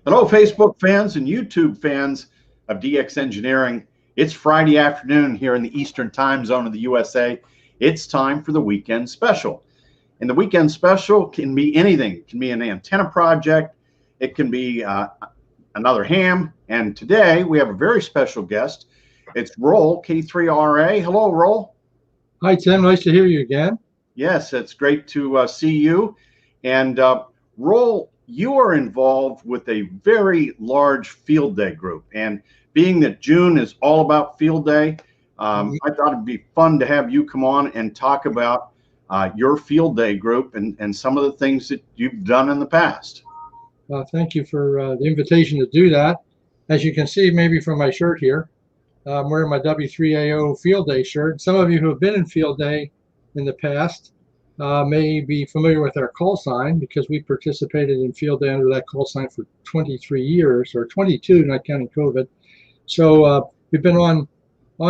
Hello, Facebook fans and YouTube fans of DX Engineering. It's Friday afternoon here in the Eastern time zone of the USA. It's time for the weekend special. And the weekend special can be anything. It can be an antenna project. It can be another ham. And today we have a very special guest. It's Rol K3RA. Hello, Rol. Hi, Tim. Nice to hear you again. Yes, it's great to see you. And Rol, you are involved with a very large field day group. And being that June is all about field day, I thought it'd be fun to have you come on and talk about your field day group and some of the things that you've done in the past. Thank you for the invitation to do that. As you can see, maybe from my shirt here, I'm wearing my W3AO Field Day shirt. Some of you who have been in Field Day in the past may be familiar with our call sign because we participated in Field Day under that call sign for 23 years, or 22, not counting COVID. So we've been on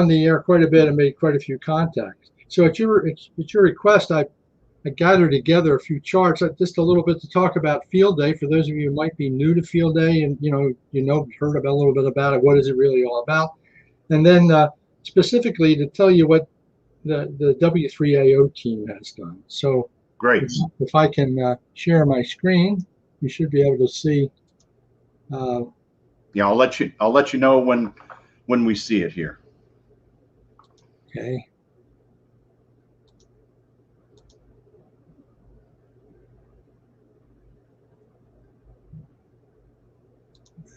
the air quite a bit and made quite a few contacts. So at your request, I gathered together a few charts, just a little bit to talk about Field Day for those of you who might be new to Field Day and heard about a little bit about it. What is it really all about? And then specifically to tell you what the W3AO team has done. So great. If I can share my screen, you should be able to see. Yeah, I'll let you know when we see it here. Okay.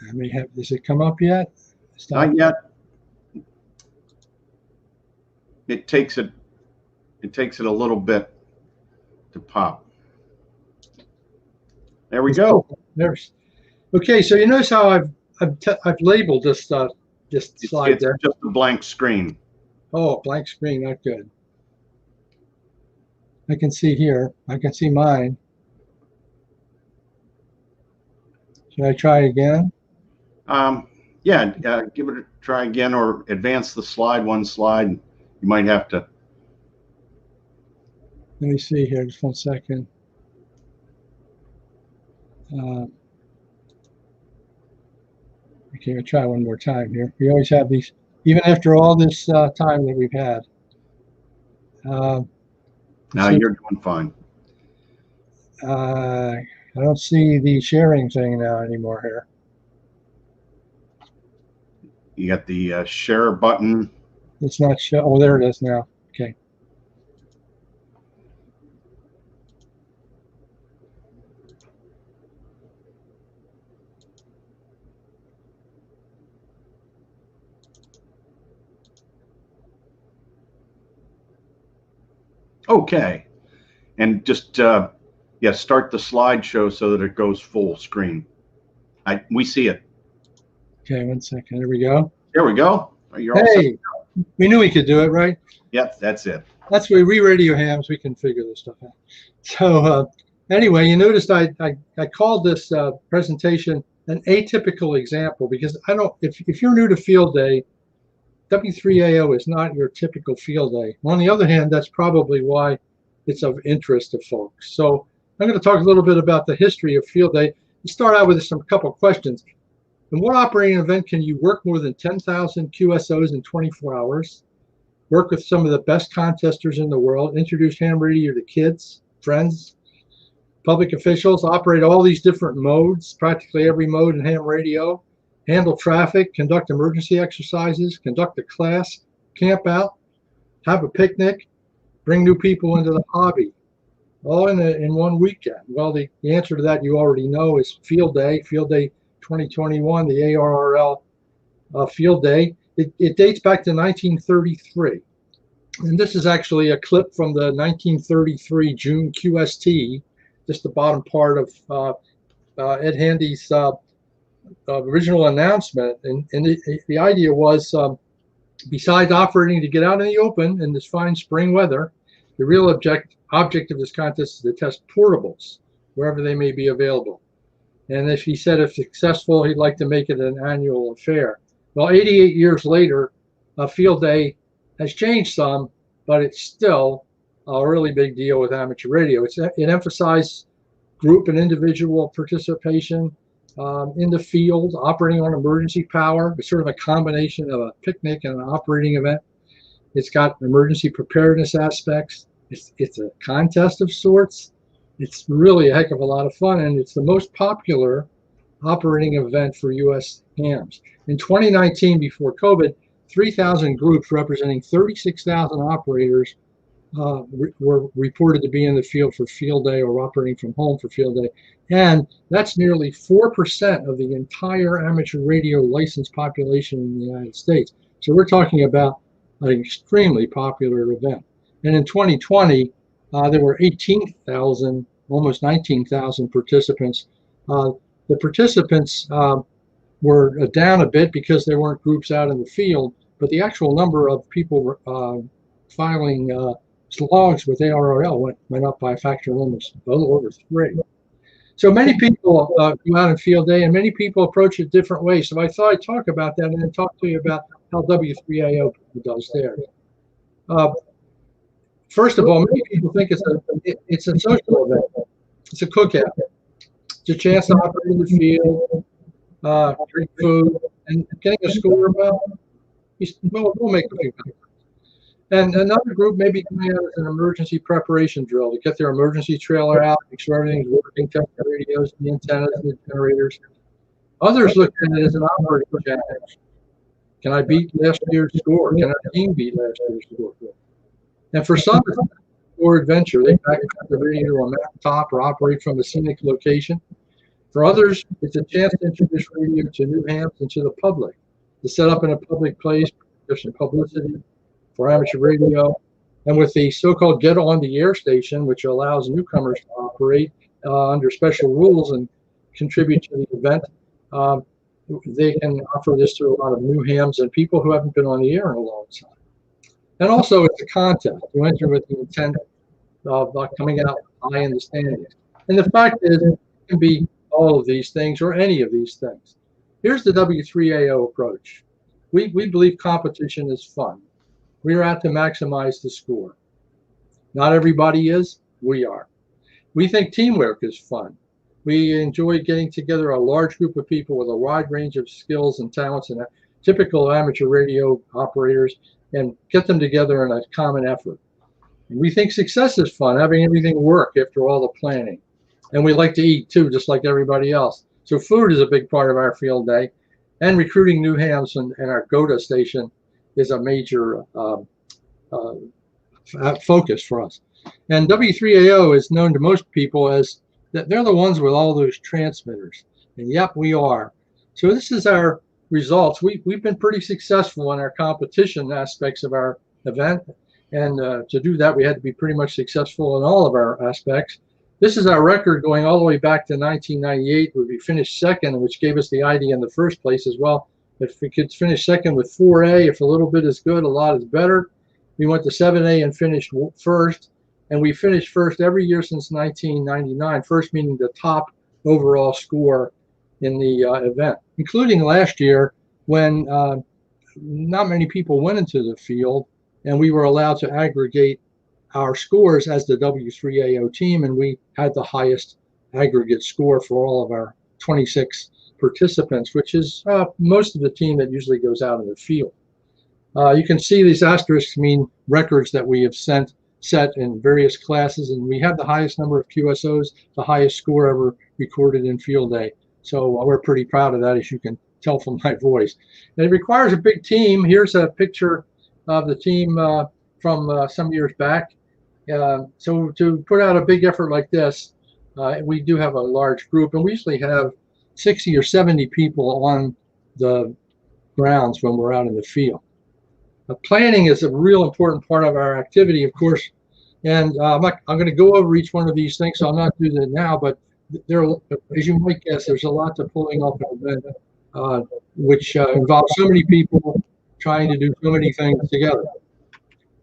I may have. Does it come up yet? Not yet. It takes it a little bit to pop. There we go. There's. Okay, so you notice how I've labeled this slide there. It's just a blank screen. Oh, blank screen, not good. I can see here. I can see mine. Should I try again? Yeah, give it a try again, or advance the slide one slide. You might have to. Let me see here, just 1 second. Okay, I'll try one more time here. We always have these, even after all this time that we've had. No, you're doing fine. I don't see the sharing thing now anymore here. You got the share button. It's not show. Oh, there it is now. Okay. Okay, and just yeah, start the slideshow so that it goes full screen. We see it. Okay, 1 second. There we go. There we go. You're all hey, we knew we could do it, right? Yep, that's it. That's why we radio hams. We can figure this stuff out. So anyway, you noticed I called this presentation an atypical example because I don't. If you're new to Field Day, W3AO is not your typical field day. On the other hand, that's probably why it's of interest to folks. So I'm going to talk a little bit about the history of field day. Let's start out with a couple of questions. In what operating event can you work more than 10,000 QSOs in 24 hours, work with some of the best contesters in the world, introduce ham radio to kids, friends, public officials, operate all these different modes, practically every mode in ham radio, handle traffic, conduct emergency exercises, conduct a class, camp out, have a picnic, bring new people into the hobby, all in one weekend? Well, the answer to that you already know is Field Day 2021, the ARRL Field Day. It dates back to 1933. And this is actually a clip from the 1933 June QST, just the bottom part of Ed Handy's original announcement. And the idea was, besides operating to get out in the open in this fine spring weather, the real object of this contest is to test portables wherever they may be available. And if he said if successful, he'd like to make it an annual affair. Well, 88 years later, Field Day has changed some, but it's still a really big deal with amateur radio. It emphasized group and individual participation. in the field, operating on emergency power. It's sort of a combination of a picnic and an operating event. It's got emergency preparedness aspects. It's a contest of sorts. It's really a heck of a lot of fun, and it's the most popular operating event for U.S. hams. In 2019, before COVID, 3,000 groups representing 36,000 operators were reported to be in the field for field day or operating from home for field day. And that's nearly 4% of the entire amateur radio licensed population in the United States. So we're talking about an extremely popular event. And in 2020, there were 18,000, almost 19,000 participants. The participants were down a bit because there weren't groups out in the field, but the actual number of people filing logs with ARRL went up by a factor of almost a little over 3. So many people go out on field day, and many people approach it different ways. So I thought I'd talk about that and then talk to you about how W3AO does theirs. First of all, many people think it's a social event. It's a cookout. It's a chance to operate in the field, drink food, and getting a score. We'll make a few. And another group may be coming out as an emergency preparation drill to get their emergency trailer out, make sure everything's working, test the radios, the antennas, and the generators. Others look at it as an operating challenge. Can I beat last year's score? Can our team beat last year's score? And for some, it's a score adventure. They pack the radio to a mountaintop or operate from a scenic location. For others, it's a chance to introduce radio to new hams and to the public, to set up in a public place, give some publicity for amateur radio, and with the so-called Get On the Air station, which allows newcomers to operate under special rules and contribute to the event, they can offer this to a lot of new hams and people who haven't been on the air in a long time. And also, it's a contest. You enter with the intent of coming out high in the standings. And the fact is, it can be all of these things or any of these things. Here's the W3AO approach. We believe competition is fun. We are out to maximize the score. Not everybody is. We are. We think teamwork is fun. We enjoy getting together a large group of people with a wide range of skills and talents and typical amateur radio operators and get them together in a common effort. And we think success is fun, having everything work after all the planning. And we like to eat too, just like everybody else. So food is a big part of our field day, and recruiting new hams and our GOTA station is a major focus for us. And W3AO is known to most people as that they're the ones with all those transmitters. And yep, we are. So this is our results. We've been pretty successful in our competition aspects of our event. And to do that, we had to be pretty much successful in all of our aspects. This is our record going all the way back to 1998, where we finished second, which gave us the idea in the first place as well. If we could finish second with 4A, if a little bit is good, a lot is better. We went to 7A and finished first. And we finished first every year since 1999, first meaning the top overall score in the event, including last year when not many people went into the field and we were allowed to aggregate our scores as the W3AO team, and we had the highest aggregate score for all of our 26 participants, which is most of the team that usually goes out in the field. You can see these asterisks mean records that we have set in various classes, and we have the highest number of QSOs, the highest score ever recorded in field day. So we're pretty proud of that, as you can tell from my voice. And it requires a big team. Here's a picture of the team from some years back. So to put out a big effort like this, we do have a large group, and we usually have 60 or 70 people on the grounds when we're out in the field. Planning is a real important part of our activity, of course, and I'm going to go over each one of these things, so I'll not do that now, but there, as you might guess, there's a lot to pulling off an event, which involves so many people trying to do so many things together.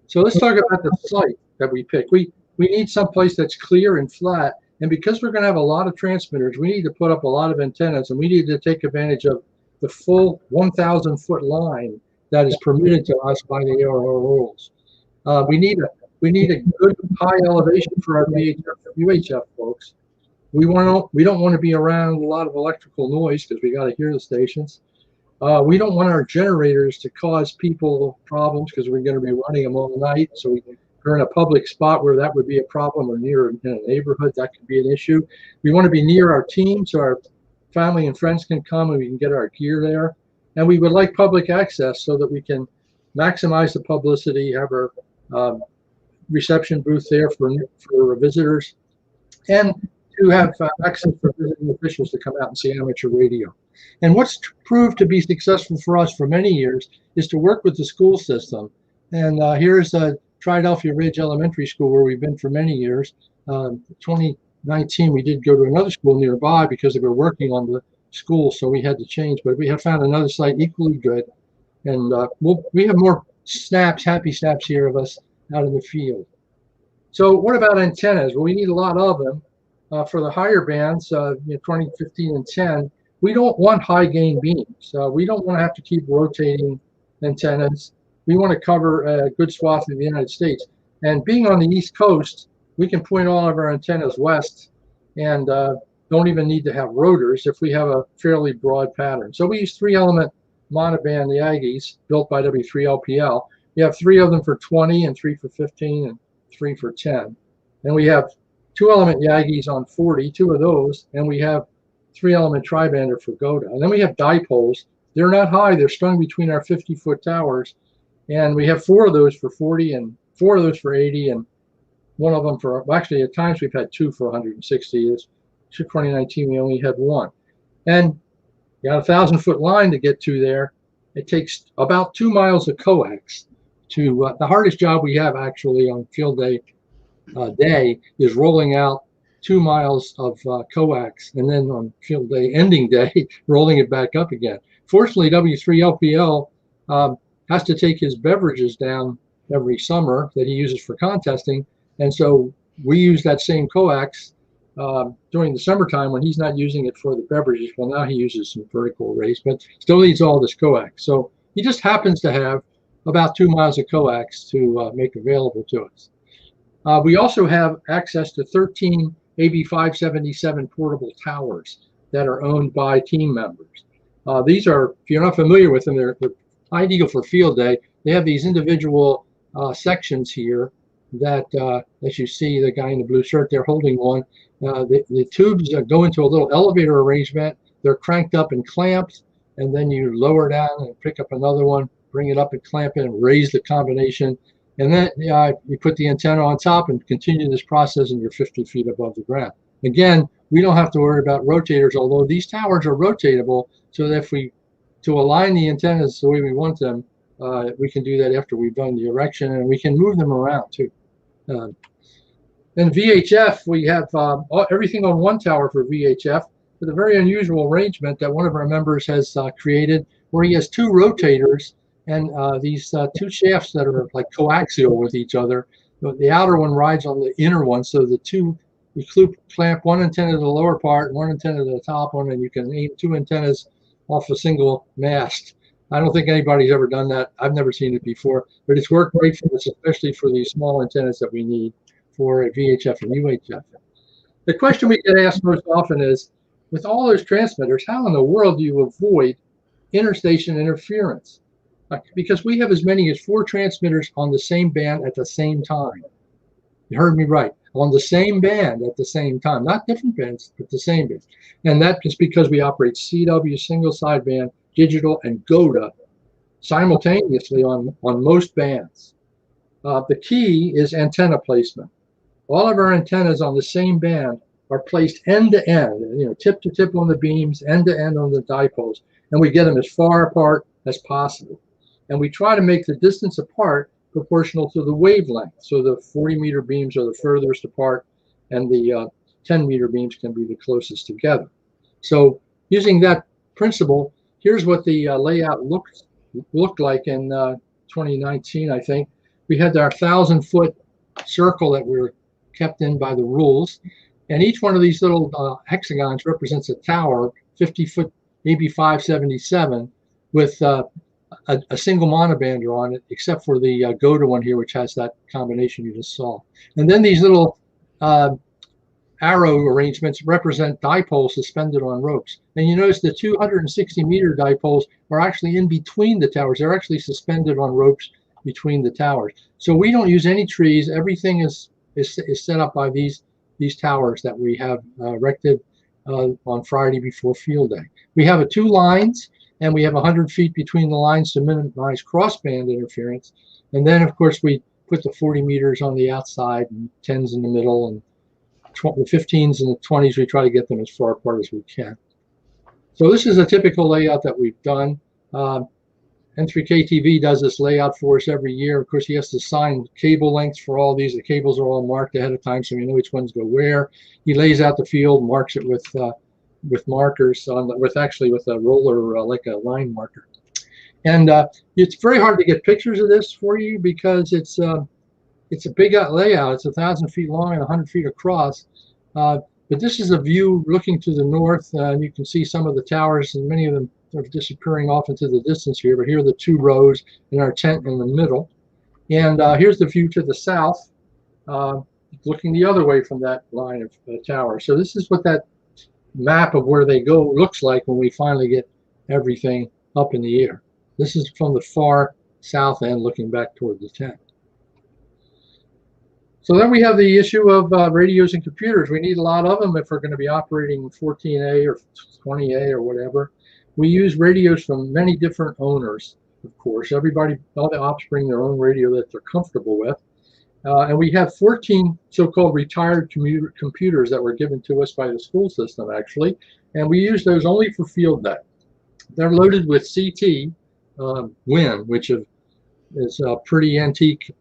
So let's talk about the site that we pick. We need some place that's clear and flat, and because we're going to have a lot of transmitters, we need to put up a lot of antennas, and we need to take advantage of the full 1,000-foot line that is permitted to us by the ARRL rules. We need a good high elevation for our VHF, UHF folks. We don't want to be around a lot of electrical noise because we got to hear the stations. We don't want our generators to cause people problems because we're going to be running them all night. So we're in a public spot where that would be a problem, or near in a neighborhood that could be an issue. We want to be near our team so our family and friends can come and we can get our gear there. And we would like public access so that we can maximize the publicity, have our reception booth there for visitors, and to have access for visiting officials to come out and see amateur radio. And what's proved to be successful for us for many years is to work with the school system. And here's Triadelphia Ridge Elementary School, where we've been for many years. 2019, we did go to another school nearby because they were working on the school, so we had to change. But we have found another site equally good. And we have more happy snaps here of us out in the field. So what about antennas? Well, we need a lot of them. For the higher bands, 20, 15, and 10, we don't want high gain beams. We don't want to have to keep rotating antennas. We want to cover a good swath of the United States. And being on the East Coast, we can point all of our antennas west and don't even need to have rotors if we have a fairly broad pattern. So we use 3-element monoband Yagis built by W3AO. We have 3 of them for 20 and 3 for 15 and 3 for 10. And we have 2-element Yagis on 40, 2 of those, and we have 3-element tribander for GOTA. And then we have dipoles. They're not high. They're strung between our 50-foot towers. And we have 4 of those for 40 and 4 of those for 80 and 1 of them for, well, actually at times we've had 2 for 160. This 2019 we only had 1. And you got a 1,000-foot line to get to there. It takes about 2 miles of coax to, the hardest job we have actually on field day is rolling out 2 miles of coax, and then on field day ending day rolling it back up again. Fortunately, W3LPL has to take his beverages down every summer that he uses for contesting, and so we use that same coax during the summertime when he's not using it for the beverages. Well, now he uses some vertical arrays, but still needs all this coax. So he just happens to have about 2 miles of coax to make available to us. We also have access to 13 AB577 portable towers that are owned by team members. These are, if you're not familiar with them, they're ideal for field day. They have these individual sections here that, as you see, the guy in the blue shirt, they're holding one. The tubes go into a little elevator arrangement. They're cranked up and clamped, and then you lower down and pick up another one, bring it up and clamp it and raise the combination. And then you put the antenna on top and continue this process, and you're 50 feet above the ground. Again, we don't have to worry about rotators, although these towers are rotatable, so that if to align the antennas the way we want them, we can do that after we've done the erection, and we can move them around too. Then VHF, we have everything on one tower for VHF, with a very unusual arrangement that one of our members has created, where he has 2 rotators and these 2 shafts that are like coaxial with each other. The outer one rides on the inner one, so the 2, you clamp one antenna to the lower part and one antenna to the top one, and you can aim 2 antennas off a single mast. I don't think anybody's ever done that. I've never seen it before, but it's worked great for us, especially for these small antennas that we need for a VHF and UHF. The question we get asked most often is, with all those transmitters, how in the world do you avoid interstation interference? Because we have as many as 4 transmitters on the same band at the same time. You heard me right. On the same band at the same time. Not different bands, but the same band. And that is because we operate CW, single sideband, digital, and GOTA simultaneously on most bands. The key is antenna placement. All of our antennas on the same band are placed end to end, tip to tip on the beams, end to end on the dipoles, and we get them as far apart as possible. And we try to make the distance apart proportional to the wavelength. So the 40-meter beams are the furthest apart, and the 10-meter beams can be the closest together. So using that principle, here's what the layout looked like in 2019, I think. We had our 1,000-foot circle that we were kept in by the rules. And each one of these little hexagons represents a tower, 50-foot AB577, with a single monobander on it, except for the GOTA one here, which has that combination you just saw. And then these little arrow arrangements represent dipoles suspended on ropes. And you notice the 260-meter dipoles are actually in between the towers. They're actually suspended on ropes between the towers. So we don't use any trees. Everything is set up by these towers that we have erected on Friday before field day. We have 2 lines, and we have 100 feet between the lines to minimize crossband interference. And then, of course, we put the 40 meters on the outside and 10s in the middle, and the 15s and the 20s, we try to get them as far apart as we can. So this is a typical layout that we've done. N3KTV does this layout for us every year. Of course, he has to sign cable lengths for all these. The cables are all marked ahead of time, so we know which ones go where. He lays out the field, marks it with markers with a roller, like a line marker. And it's very hard to get pictures of this for you because it's a big layout. It's 1,000 feet long and 100 feet across. But this is a view looking to the north, and you can see some of the towers, and many of them are disappearing off into the distance here. But here are the 2 rows and our tent in the middle. And here's the view to the south, looking the other way from that line of towers. So this is what that map of where they go looks like when we finally get everything up in the air. This is from the far south end looking back toward the tent. So then we have the issue of radios and computers. We need a lot of them if we're going to be operating 14A or 20A or whatever. We use radios from many different owners, of course. Everybody, all the ops bring their own radio that they're comfortable with. And we have 14 so-called retired computers that were given to us by the school system, actually. And we use those only for field day. They're loaded with CT WIN, which is a pretty antique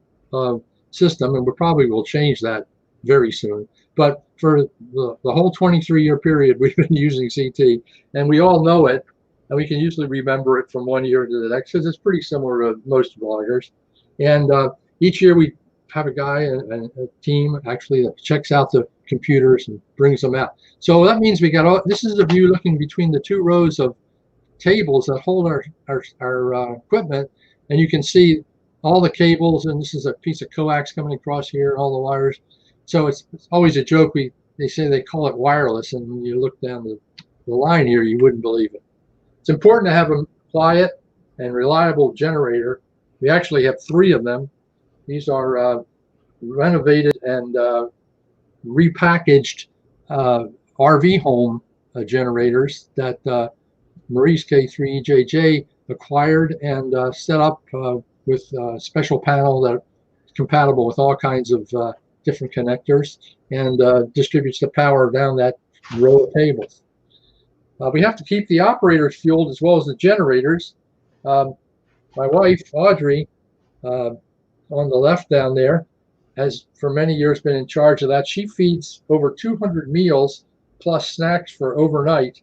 system, and we probably will change that very soon. But for the whole 23-year period, we've been using CT, and we all know it, and we can usually remember it from one year to the next because it's pretty similar to most bloggers. And each year we have a guy and a team actually that checks out the computers and brings them out. So that means we got this is a view looking between the 2 rows of tables that hold our equipment, and you can see all the cables, and this is a piece of coax coming across here, all the wires. So it's always a joke. They say they call it wireless, and when you look down the line here, you wouldn't believe it. It's important to have a quiet and reliable generator. We actually have 3 of them. These are renovated and repackaged RV home generators that Maurice K3RA acquired and set up with a special panel that is compatible with all kinds of different connectors and distributes the power down that row of tables. We have to keep the operators fueled as well as the generators. My wife, Audrey, on the left down there, has for many years been in charge of that. She feeds over 200 meals plus snacks for overnight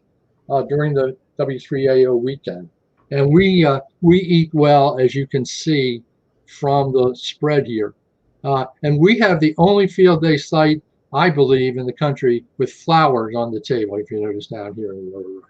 during the W3AO weekend. And we eat well, as you can see from the spread here. And we have the only field day site, I believe, in the country with flowers on the table, if you notice down here in the lower right.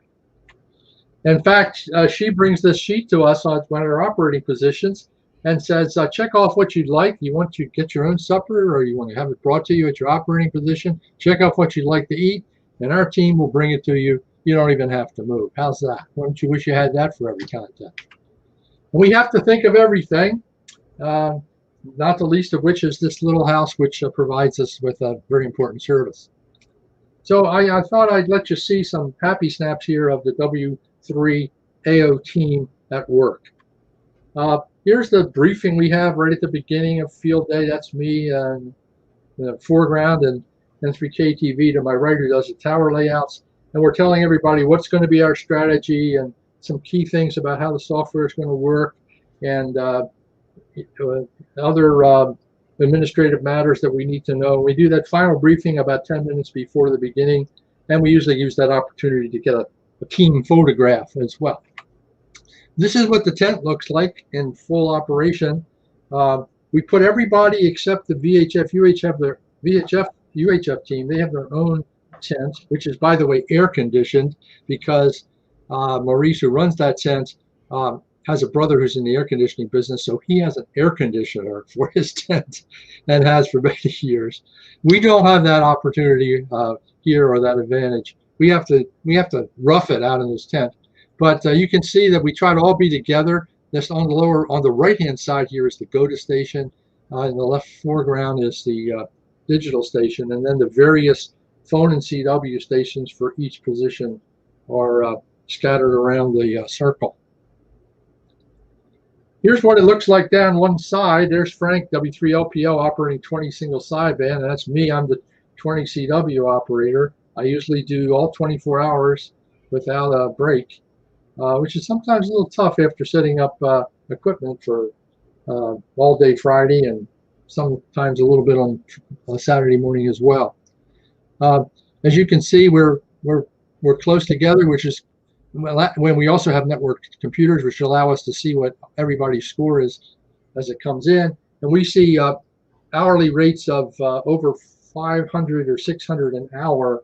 In fact, she brings this sheet to us on one of our operating positions and says, check off what you'd like. You want to get your own supper, or you want to have it brought to you at your operating position. Check off what you'd like to eat, and our team will bring it to you. You don't even have to move. How's that? Wouldn't you wish you had that for every content? And we have to think of everything, not the least of which is this little house, which provides us with a very important service. So I thought I'd let you see some happy snaps here of the W3AO team at work. Here's the briefing we have right at the beginning of field day. That's me in the foreground, and N3KTV to my right, who does the tower layouts. And we're telling everybody what's going to be our strategy and some key things about how the software is going to work, and other administrative matters that we need to know. We do that final briefing about 10 minutes before the beginning, and we usually use that opportunity to get a team photograph as well. This is what the tent looks like in full operation. We put everybody except the VHF, UHF team. They have their own tent, which is, by the way, air conditioned, because Maurice, who runs that tent, has a brother who's in the air conditioning business, so he has an air conditioner for his tent and has for many years. We don't have that opportunity here, or that advantage. We have to rough it out in this tent. But you can see that we try to all be together. This on the right-hand side here is the GOTA station. In the left foreground is the digital station, and then the various phone and CW stations for each position are scattered around the circle. Here's what it looks like down one side. There's Frank, W3LPO, operating 20 single sideband, and that's me. I'm the 20 CW operator. I usually do all 24 hours without a break, which is sometimes a little tough after setting up equipment for all day Friday and sometimes a little bit on Saturday morning as well. As you can see, we're close together, which is when we also have networked computers, which allow us to see what everybody's score is as it comes in. And we see hourly rates of over 500 or 600 an hour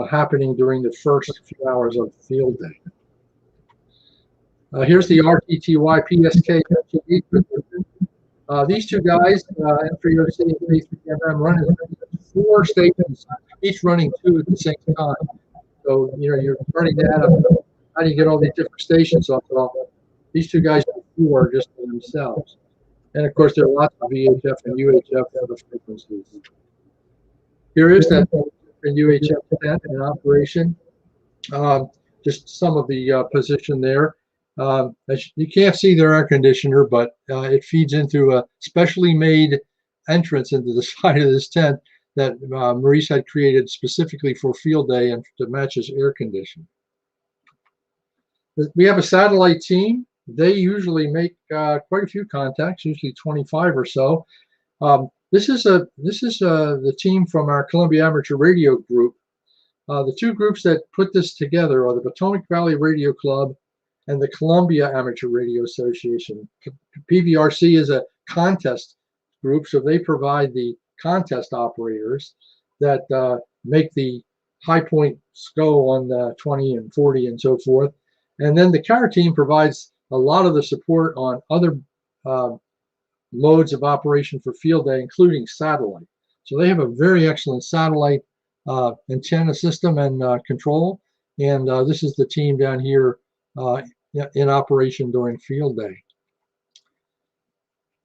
happening during the first few hours of field day. Here's the RTTY PSK. These two guys, M3OC and K3RA, run 4 stations, each running 2 at the same time. So, you know, you're running that up. How do you get all these different stations off? Well, these two guys do 4 just for themselves. And of course, there are lots of VHF and UHF other frequencies. Here is that UHF tent in operation. Just some of the position there. You can't see their air conditioner, but it feeds into a specially made entrance into the side of this tent that Maurice had created specifically for field day and to match his air conditioning. We have a satellite team. They usually make quite a few contacts, usually 25 or so. This is the team from our Columbia Amateur Radio group. The two groups that put this together are the Potomac Valley Radio Club and the Columbia Amateur Radio Association. PVRC is a contest group, so they provide the contest operators that make the high points go on the 20 and 40 and so forth. And then the CAR team provides a lot of the support on other modes of operation for field day, including satellite. So they have a very excellent satellite antenna system and control. And this is the team down here in operation during field day.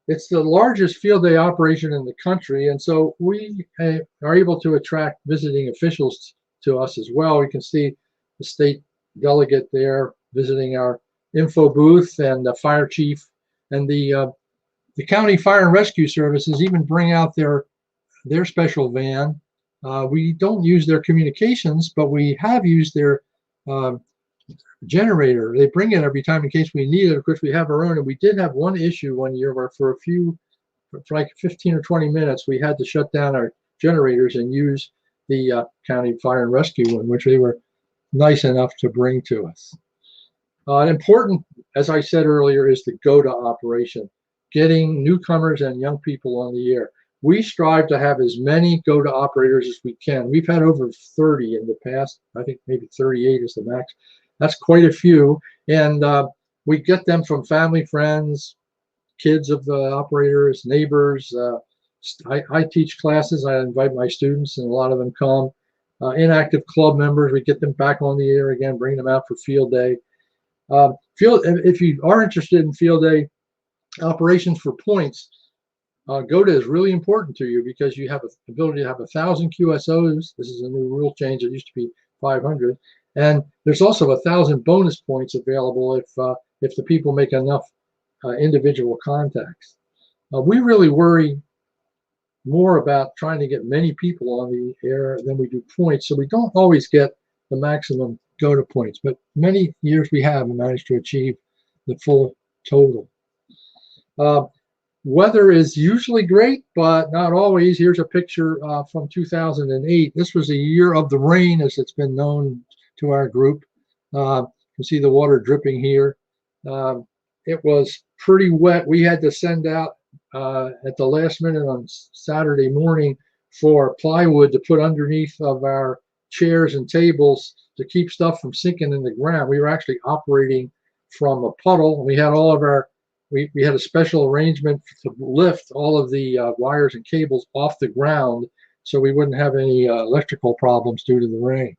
It's the largest field day operation in the country, and so we are able to attract visiting officials to us as well. You can see the state delegate there visiting our info booth, and the fire chief, and the county fire and rescue services even bring out their special van. We don't use their communications, but we have used their generator. They bring it every time in case we need it. Of course, we have our own, and we did have one issue one year where for like 15 or 20 minutes, we had to shut down our generators and use the county fire and rescue one, which they were nice enough to bring to us. Important, as I said earlier, is the GOTA operation, getting newcomers and young people on the air. We strive to have as many GOTA operators as we can. We've had over 30 in the past. I think maybe 38 is the max. That's quite a few. And we get them from family, friends, kids of the operators, neighbors. I teach classes. I invite my students, and a lot of them come. Inactive club members, we get them back on the air again, bring them out for field day. If you are interested in field day operations for points, GOTA is really important to you because you have the ability to have 1,000 QSOs. This is a new rule change. It used to be 500. And there's also 1,000 bonus points available if the people make enough individual contacts. We really worry more about trying to get many people on the air than we do points, so we don't always get the maximum GOTA points, but many years we have managed to achieve the full total. Weather is usually great, but not always. Here's a picture from 2008. This was a year of the rain, as it's been known to our group. You can see the water dripping here. It was pretty wet. We had to send out at the last minute on Saturday morning for plywood to put underneath of our chairs and tables to keep stuff from sinking in the ground. We were actually operating from a puddle. We had all of our, we had a special arrangement to lift all of the wires and cables off the ground so we wouldn't have any electrical problems due to the rain.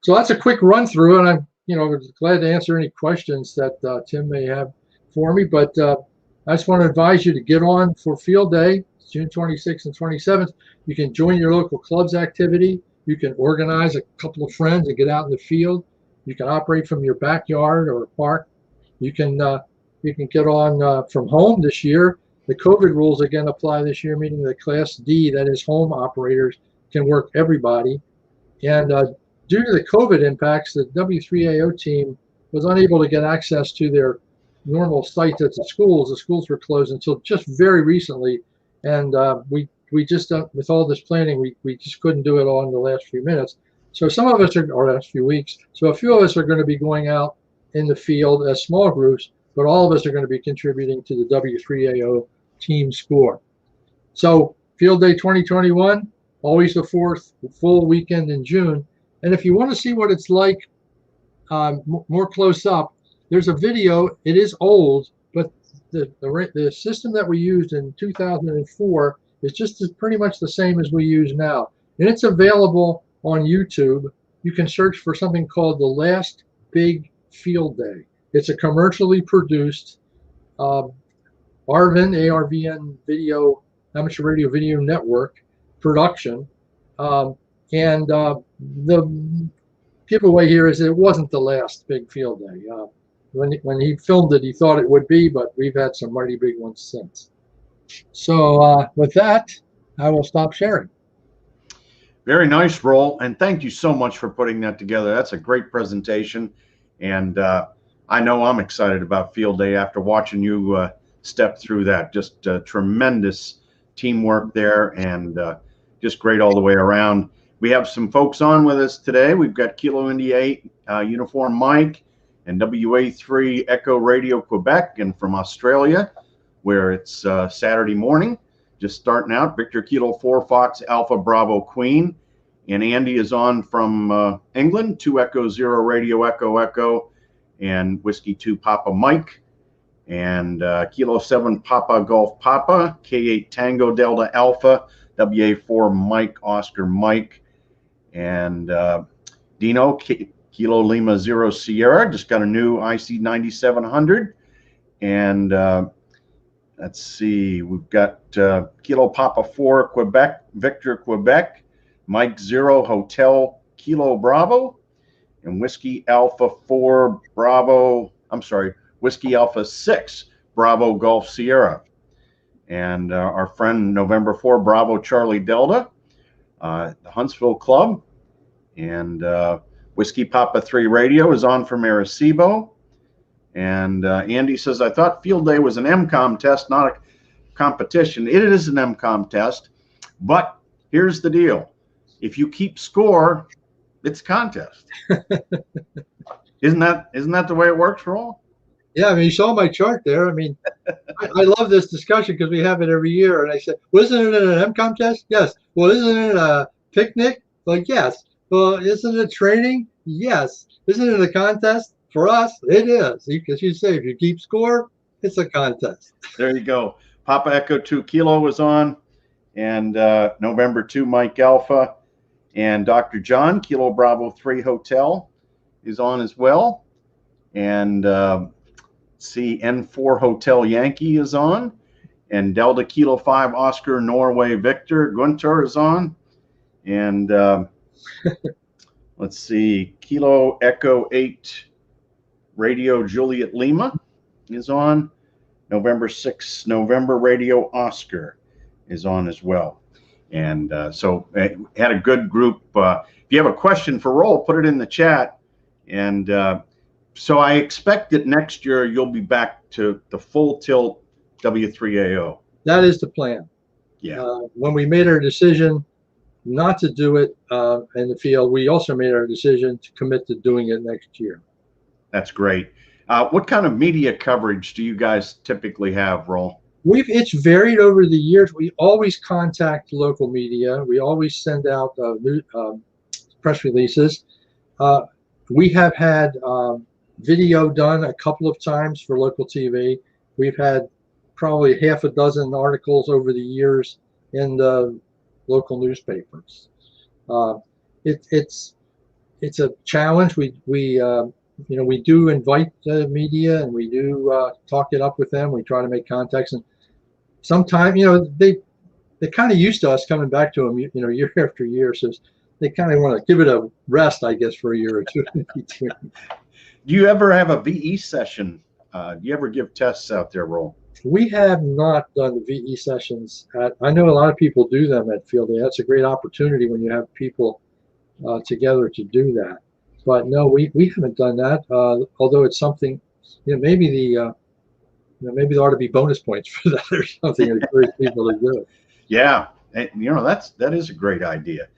So that's a quick run through, and I'm glad to answer any questions that Tim may have for me. But I just want to advise you to get on for Field Day, June 26th and 27th. You can join your local club's activity. You can organize a couple of friends and get out in the field. You can operate from your backyard or park. You can get on from home this year. The COVID rules again apply this year, meaning the Class D, that is home operators, can work everybody. And due to the COVID impacts, the W3AO team was unable to get access to their normal sites at the schools. The schools were closed until just very recently, and we just with all this planning, we just couldn't do it all in the last few minutes. So some of us are, or last few weeks. So a few of us are going to be going out in the field as small groups, but all of us are going to be contributing to the W3AO team score. So Field Day 2021, always the fourth full weekend in June. And if you want to see what it's like more close up, there's a video. It is old, but the system that we used in 2004 is just pretty much the same as we use now. And it's available on YouTube. You can search for something called The Last Big Field Day. It's a commercially produced ARRL video, amateur radio video network production. And the giveaway here is it wasn't the last big field day. When he filmed it, he thought it would be, but we've had some mighty big ones since. So with that, I will stop sharing. Very nice, Rol, and thank you so much for putting that together. That's a great presentation, and I know I'm excited about Field Day after watching you step through that. Just tremendous teamwork there, and just great all the way around. We have some folks on with us today. We've got Kilo India 8 Uniform Mike and WA3 Echo Radio Quebec, and from Australia, where it's Saturday morning, just starting out, Victor Kilo 4 Fox Alpha Bravo Queen. And Andy is on from England, 2 Echo 0 Radio Echo Echo, and Whiskey 2 Papa Mike. And Kilo 7 Papa Golf Papa, K8 Tango Delta Alpha, WA4 Mike Oscar Mike. And Dino, Kilo Lima 0 Sierra, just got a new IC 9700. And let's see, we've got Kilo Papa 4 Quebec, Victor Quebec, Mike 0 Hotel Kilo Bravo, and Whiskey Alpha 4 Bravo, I'm sorry, Whiskey Alpha 6 Bravo Golf Sierra. And our friend November 4 Bravo Charlie Delta, the Huntsville Club, and Whiskey Papa 3 Radio is on from Arecibo. And Andy says, I thought Field Day was an MCOM test, not a competition. It is an MCOM test, but here's the deal. If you keep score, it's a contest. Isn't that the way it works, Rol? Yeah, I mean, you saw my chart there. I mean, I love this discussion because we have it every year. And I said, well, isn't it an MCOM test? Yes. Well, isn't it a picnic? Like, yes. Well, isn't it training? Yes. Isn't it a contest? For us, it is. Because you say, if you keep score, it's a contest. There you go. Papa Echo 2 Kilo was on, and November 2 Mike Alpha, and Dr. John Kilo Bravo 3 Hotel is on as well, and see N4 Hotel Yankee is on, and Delta Kilo 5 Oscar Norway Victor Gunter is on, and let's see, Kilo Echo 8 Radio Juliet Lima is on. November 6th, November Radio Oscar is on as well. And so had a good group. If you have a question for Rol, put it in the chat. And so I expect that next year you'll be back to the full tilt W3AO. That is the plan. Yeah. When we made our decision not to do it in the field, we also made our decision to commit to doing it next year. That's great. What kind of media coverage do you guys typically have, Rol? It's varied over the years. We always contact local media. We always send out press releases. We have had video done a couple of times for local TV. We've had probably half a dozen articles over the years in the local newspapers. It's a challenge. We do invite the media, and we do talk it up with them. We try to make contacts, and sometimes they're kind of used to us coming back to them, year after year. So they kind of want to give it a rest, I guess, for a year or two in between. Do you ever have a VE session? Do you ever give tests out there, Rol? We have not done the VE sessions. I know a lot of people do them at Field Day. That's a great opportunity when you have people together to do that. But no, we haven't done that. Although it's something, maybe maybe there ought to be bonus points for that or something to encourage people to do it. Yeah, that is a great idea.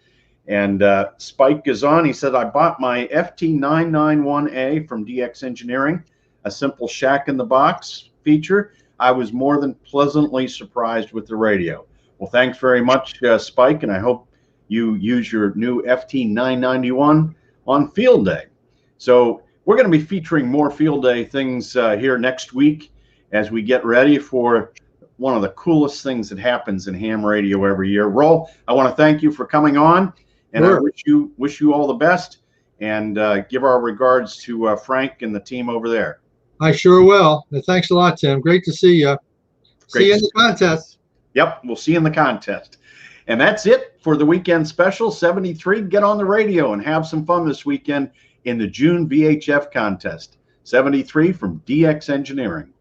And Spike Gazan, he said, I bought my FT991A from DX Engineering, a simple shack in the box feature. I was more than pleasantly surprised with the radio. Well, thanks very much, Spike, and I hope you use your new FT991 on Field Day. So we're going to be featuring more Field Day things here next week as we get ready for one of the coolest things that happens in ham radio every year. Rol, I want to thank you for coming on, and sure. I wish you all the best, and give our regards to Frank and the team over there. I sure will. Thanks a lot, Tim. Great to see you. See you in the contest. Yep, we'll see you in the contest. And that's it for the weekend special 73. Get on the radio and have some fun this weekend in the June VHF contest. 73 from DX Engineering.